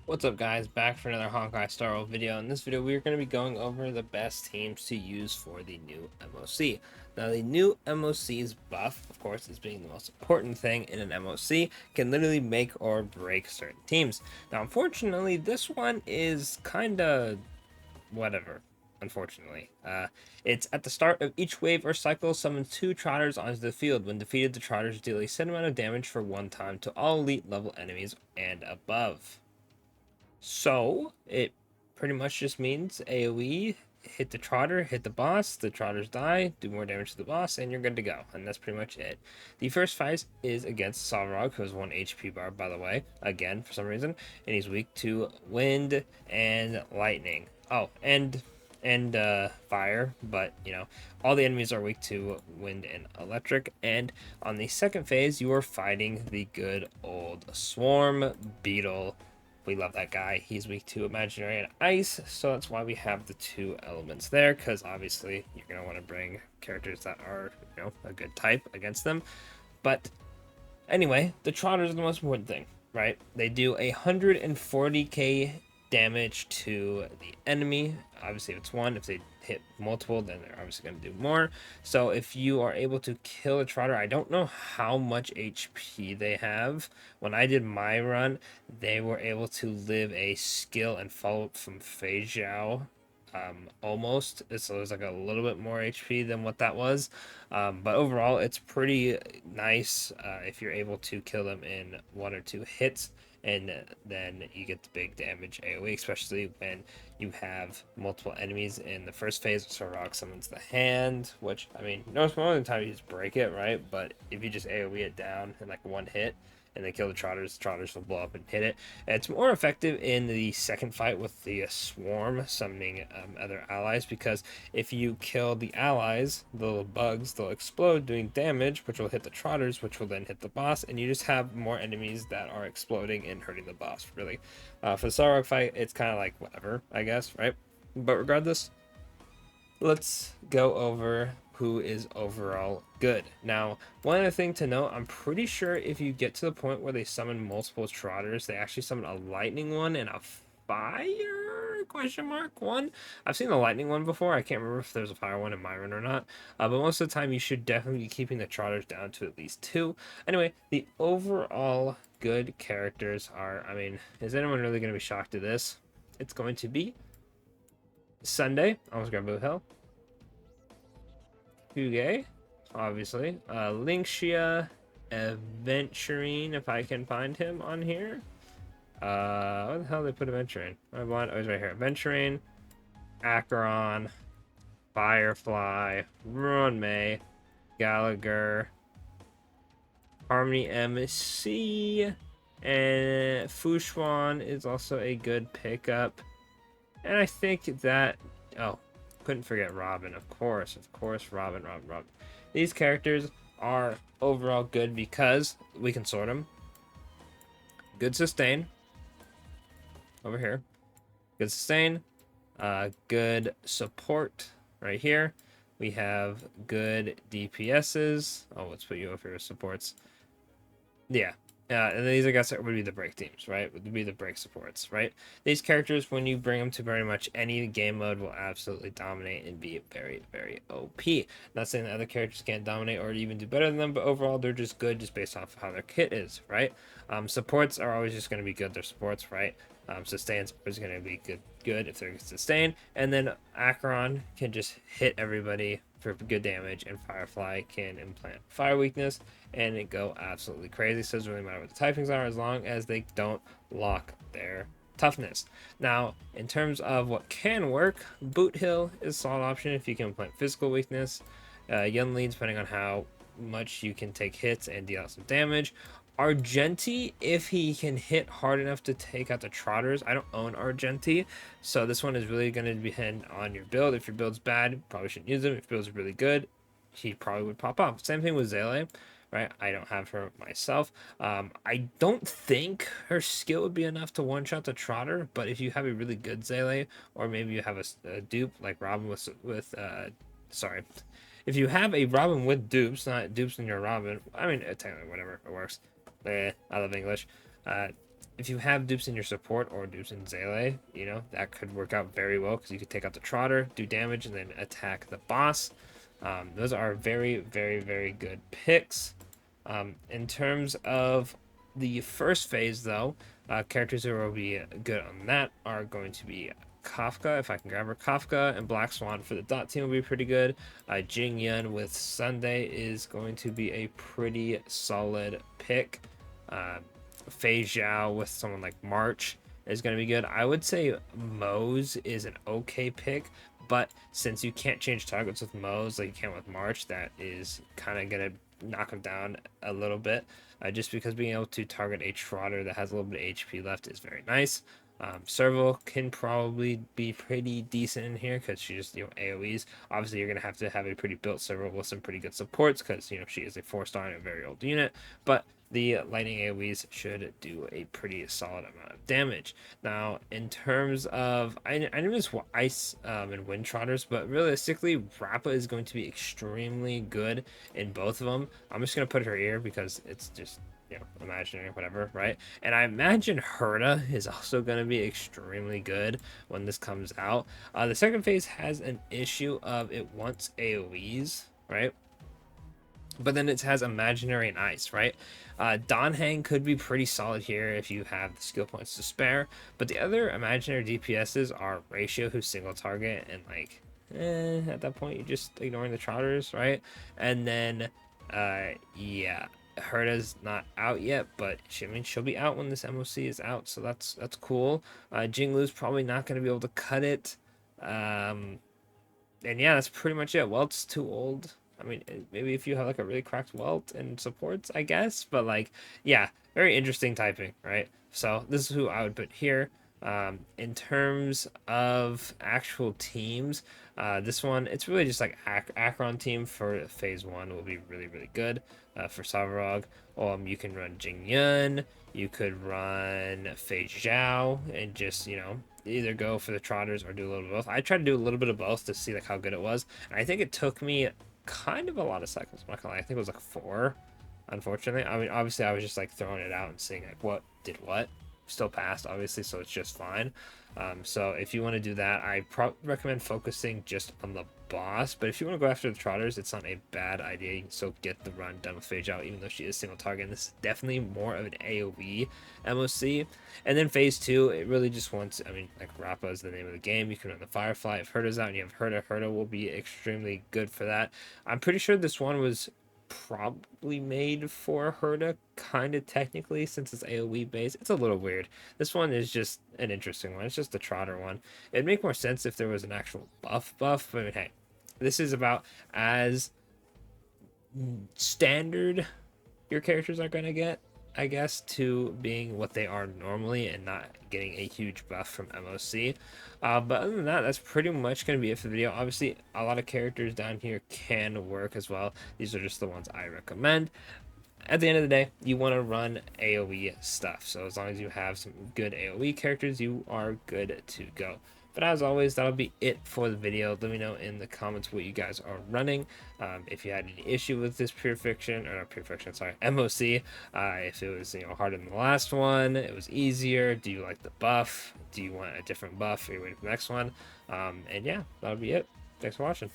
What's up guys, back for another Honkai Star Rail video. In this video we are going to be going over the best teams to use for the new MOC. Now the new MOC's buff, of course, is being the most important thing in an MOC, can literally make or break certain teams. Now unfortunately this one is kinda whatever. Unfortunately, it's at the start of each wave or cycle, summon 2 Trotters onto the field. When defeated, the Trotters deal a set amount of damage for one time to all elite level enemies and above. So it pretty much just means AoE, hit the Trotter, hit the boss, the Trotters die, do more damage to the boss, and you're good to go. And that's pretty much it. The first fight is against Solvarog, who has 1 HP bar, by the way, again, for some reason, and he's weak to wind and lightning. Oh, and fire, but you know, all the enemies are weak to wind and electric. And on the second phase, you are fighting the good old Swarm Beetle. We love that guy. He's weak to imaginary and ice, so that's why we have the 2 elements there, because obviously you're going to want to bring characters that are, you know, a good type against them. But anyway, the Trotters are the most important thing, right? They do 140k damage to the enemy. Obviously, if it's one, if they hit multiple, then they're obviously going to do more. So if you are able to kill a Trotter, I don't know how much HP they have. When I did my run, they were able to live a skill and follow up from Fei Zhao. Almost, so there's like a little bit more HP than what that was, but overall it's pretty nice if you're able to kill them in 1 or 2 hits, and then you get the big damage AoE, especially when you have multiple enemies in the first phase. So Rock summons the hand, which, I mean, most of the time you just break it, right? But if you just AoE it down in like 1 hit, and they kill the Trotters will blow up and hit it. And it's more effective in the second fight with the Swarm summoning other allies, because if you kill the allies, the little bugs, they'll explode doing damage, which will hit the Trotters, which will then hit the boss, and you just have more enemies that are exploding and hurting the boss, really. For the Sarok fight, it's kind of like whatever, I guess, right? But regardless, let's go over who is overall good. Now, one other thing to note, I'm pretty sure if you get to the point where they summon multiple Trotters, they actually summon a lightning one and a fire question mark one. I've seen the lightning one before. I can't remember if there's a fire one in my run or not. But most of the time, you should definitely be keeping the Trotters down to at least 2. Anyway, the overall good characters are, I mean, is anyone really going to be shocked at this? It's going to be Sunday. Almost got Boo Hill. Huge, obviously. Linkshia, Aventurine, if I can find him on here. Where the hell did they put Aventurine? Oh, he's right here. Aventurine, Acheron, Firefly, Ruan May, Gallagher, Harmony MC, and Fushuan is also a good pickup. And I think that, oh, couldn't forget Robin, of course, Robin. These characters are overall good because we can sort them. Good sustain over here. Good sustain. Good support right here. We have good DPSs. Oh, let's put you over here as supports. Yeah. And these, I guess, would be the break teams, right? Would be the break supports, right? These characters, when you bring them to very much any game mode, will absolutely dominate and be very, very OP. Not saying that other characters can't dominate or even do better than them, but overall, they're just good just based off of how their kit is, right? Supports are always just going to be good. They're supports, right? Sustains is going to be good if they're sustained. And then Acheron can just hit everybody for good damage, and Firefly can implant fire weakness and it go absolutely crazy. So it doesn't really matter what the typings are as long as they don't lock their toughness. Now, in terms of what can work, Boot Hill is a solid option if you can implant physical weakness. Yunli, depending on how much you can take hits and deal out some damage. Argenti, if he can hit hard enough to take out the Trotters. I don't own Argenti, so this one is really going to depend on your build. If your build's bad, you probably shouldn't use him. If your build's really good, he probably would pop off. Same thing with Zele, right? I don't have her myself. I don't think her skill would be enough to one-shot the Trotter, but if you have a really good Zele, or maybe you have a dupe like Robin sorry. If you have a Robin with dupes, not dupes in your Robin, I mean, technically, whatever, it works. I love English. if you have dupes in your support or dupes in Zele, you know, that could work out very well because you could take out the Trotter, do damage, and then attack the boss. Those are very, very, very good picks. In terms of the first phase, though, characters who will be good on that are going to be Kafka, if I can grab her. Kafka and Black Swan for the dot team will be pretty good. Jing Yun with Sunday is going to be a pretty solid pick. Fei Zhao with someone like March is going to be good. I would say Mose is an okay pick, but since you can't change targets with Mose like you can with March, that is kind of going to knock him down a little bit. Just because being able to target a Trotter that has a little bit of HP left is very nice. Serval can probably be pretty decent in here because she just, you know, AoEs. Obviously, you're going to have a pretty built Serval with some pretty good supports because, you know, she is a 4-star and a very old unit. But the lightning AoEs should do a pretty solid amount of damage. Now, in terms of, I know there's ice and wind trotters, but realistically, Rappa is going to be extremely good in both of them. I'm just going to put her here because it's just, you know, imaginary, whatever, right? And I imagine Herda is also going to be extremely good when this comes out. The second phase has an issue of it wants AoEs, right? But then it has imaginary and ice, right? Donhang could be pretty solid here if you have the skill points to spare, but the other imaginary DPSs are Ratio, who's single target, and like, at that point you're just ignoring the Trotters, right? And then, yeah, Herda's not out yet, but she'll be out when this MOC is out, so that's cool. Jinglu's probably not going to be able to cut it. And yeah, that's pretty much it. Welt's too old. I mean, maybe if you have like a really cracked Welt and supports, I guess. But like, yeah, very interesting typing, right? So this is who I would put here. In terms of actual teams, this one, it's really just like Akron team for phase 1 will be really, really good. For Savarog, you can run Jing Yun, you could run Fei Zhao, and just, you know, either go for the Trotters or do a little bit of both. I tried to do a little bit of both to see like how good it was, and I think it took me kind of a lot of cycles. I'm not gonna lie. I think it was like 4, unfortunately. I mean, obviously I was just like throwing it out and seeing like what did what. Still passed, obviously, so it's just fine. So if you want to do that, I recommend focusing just on the boss. But if you want to go after the Trotters, it's not a bad idea. You can still get the run done with Fei Zhao, even though she is single target. And this is definitely more of an AoE MOC. And then phase 2, it really just wants, I mean, like Rappa is the name of the game. You can run the Firefly. If Herda's out and you have Herda will be extremely good for that. I'm pretty sure this one was probably made for Herda, kind of technically, since it's AoE based. It's a little weird. This one is just an interesting one. It's just the Trotter one. It'd make more sense if there was an actual buff, but I mean, hey, this is about as standard your characters are going to get, I guess, to being what they are normally and not getting a huge buff from MOC. But other than that, that's pretty much going to be it for the video. Obviously, a lot of characters down here can work as well. These are just the ones I recommend. At the end of the day, you want to run AoE stuff. So as long as you have some good AoE characters, you are good to go. But as always, that'll be it for the video. Let me know in the comments what you guys are running. If you had any issue with this Pure Fiction, or not Pure Fiction, sorry, MOC. If it was, you know, harder than the last one, it was easier. Do you like the buff? Do you want a different buff? Are you waiting for the next one? And yeah, that'll be it. Thanks for watching.